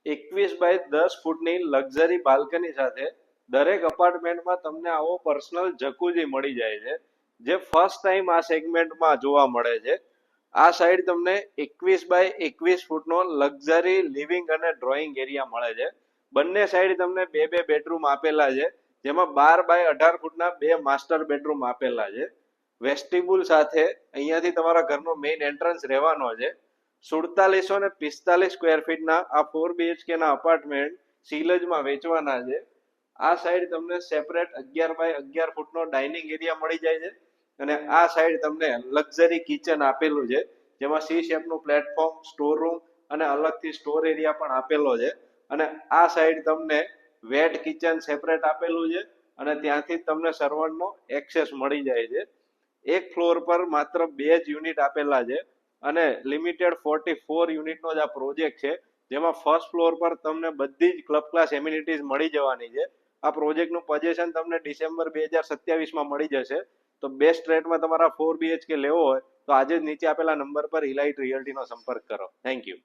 21 by 10 ફૂટની luxury balcony સાથે દરેક અપાર્ટમેન્ટમાં તમને આવો પર્સનલ જકુઝી મળી જાય છે, જે ફર્સ્ટ ટાઈમ આ સેગમેન્ટમાં જોવા મળે છે. આ સાઈડ તમને 21 બાય 21 ફૂટનો લક્ઝરી લિવિંગ અને ડ્રોઈંગ એરિયા મળે છે. બંને સાઈડ તમને બે બે બેડરૂમ આપેલા છે, જેમાં 12 બાય 18 ફૂટના બે માસ્ટર બેડરૂમ આપેલા છે. વેસ્ટિબ્યુલ સાથે અહીંયાથી તમારા ઘરનો મેઇન એન્ટ્રન્સ રહેવાનો છે. 4745 સ્ક્વેર ફીટના આ 4 BHK ના અપાર્ટમેન્ટ સિલજમાં વેચવાના છે. આ સાઈડ તમને સેપરેટ 11 બાય 11 ફૂટનો ડાઇનિંગ એરિયા મળી જાય છે, અને આ સાઈડ તમને લક્ઝરી કિચન આપેલું છે, જેમાં સી શેપનું પ્લેટફોર્મ, સ્ટોર રૂમ અને અલગથી સ્ટોર એરિયા પણ આપેલો છે. અને આ સાઈડ તમને વેટ કિચન સેપરેટ આપેલું છે, અને ત્યાંથી તમને સર્વન્ટનો એક્સેસ મળી જાય છે. એક ફ્લોર પર માત્ર 2 જ યુનિટ આપેલા છે, અને લિમિટેડ 44 યુનિટનો જ આ પ્રોજેક્ટ છે, જેમાં ફર્સ્ટ ફ્લોર પર તમને બધી જ ક્લબ ક્લાસ એમ્યુનિટીઝ મળી જવાની છે. આ પ્રોજેક્ટનું પોઝેશન તમને ડિસેમ્બર 2027માં મળી જશે. તો બેસ્ટ રેટમાં તમારા 4 BHK લેવો હોય તો આજે જ નીચે આપેલા નંબર પર ઇલાઇટ રિયલ્ટીનો સંપર્ક કરો. Thank you.